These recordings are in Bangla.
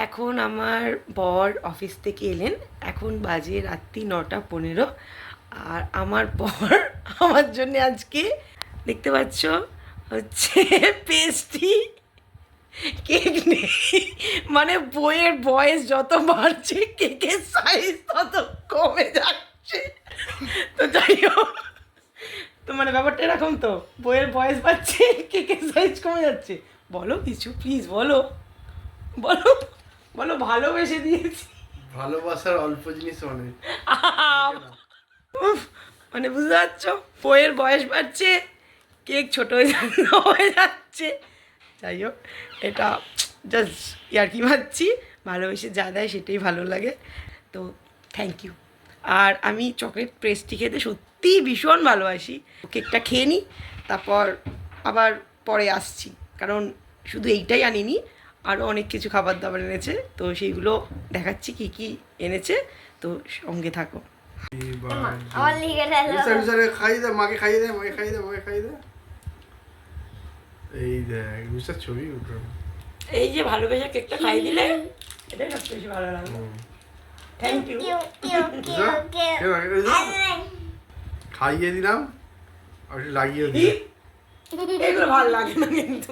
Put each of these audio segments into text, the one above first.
এখন আমার বর অফিস থেকে এলেন, এখন বাজে রাত্রি 9:15। আর আমার বর আমার জন্য আজকে দেখতে পাচ্ছ হচ্ছে পেস্ট্রি, কেক নেই। মানে বইয়ের বয়স যত বাড়ছে কেকের সাইজ তত কমে যাচ্ছে। তো যাই হোক, তো মানে ব্যাপারটা এরকম, তো বইয়ের বয়স বাড়ছে কেকের সাইজ কমে যাচ্ছে। বলো কিছু প্লিজ, বলো বলো বলো। ভালোবেসে দিয়েছি। ভালোবাসার অল্প জিনিস অনেক। উফ, মানে বুঝতে পারছো, বইয়ের বয়স বাড়ছে, কেক ছোট হয়ে যাচ্ছে। যাই হোক, এটা জাস্ট ইয়ার্কি মারছি। ভালোবেসে যা দেয় সেটাই ভালো লাগে, তো থ্যাংক ইউ। আর আমি চকলেট পেস্ট্রি খেতে সত্যিই ভীষণ ভালোবাসি। কেকটা খেয়ে নিই, তারপর আবার পরে আসছি, কারণ শুধু এইটাই আনিনি, আরও অনেক কিছু খাবার দাবার এনেছে, তো সেইগুলো দেখাচ্ছি কী কী এনেছে, তো সঙ্গে থাকো। আমার লিখে দিল। খাইয়ে দে, মাকে খাইয়ে দে, মাকে খাইয়ে দে, মাকে খাইয়ে দে। এই দেখ বুঝতে ছবি উঠো। এই যে ভালোবেসে কেকটা খাইয়ে দিলে, এটাই সবচেয়ে বেশি ভালো লাগলো। Thank you. খাইয়ে দিলাম আর একটু লাগিয়ে দিলাম। এগুলো ভালো লাগে না কিন্তু,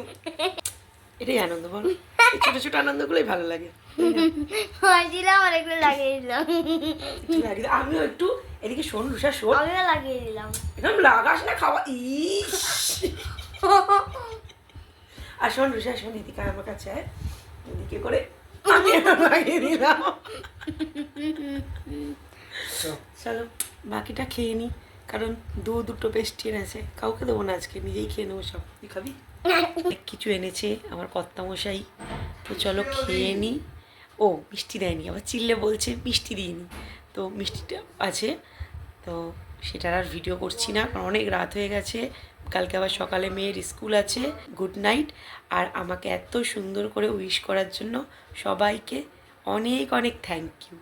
এটাই আনন্দ, বলো। এই ছোট ছোট আনন্দগুলোই ভালো লাগে। দিলাম আর একটু লাগিয়ে দিলাম। আমিও একটু এদিকে শোন, রুষা শোন, আমিও লাগিয়ে দিলাম। এরকম লাগাস না খাওয়া। ইস, আর শোন রুষা শোন, এদিকে আমার কাছে আয়, এদিকে করে আমি লাগিয়ে দিলাম। চলো বাকিটা খেয়ে নি, কারণ দুটো পেস্ট্রি এনেছে, কাউকে দেবো না আজকে, নিজেই খেয়ে নেবো সব। তুই খাবি? অনেক কিছু এনেছে আমার কর্তামশাই, তো চলো খেয়ে নিই। ও মিষ্টি দেয়নি, আবার চিল্লে বলছে মিষ্টি দিইনি, তো মিষ্টিটা আছে, তো সেটার আর ভিডিও করছি না, কারণ অনেক রাত হয়ে গেছে। কালকে আবার সকালে মেয়ের স্কুল আছে। Good night. আর আমাকে এত সুন্দর করে উইশ করার জন্য সবাইকে অনেক অনেক থ্যাংক ইউ।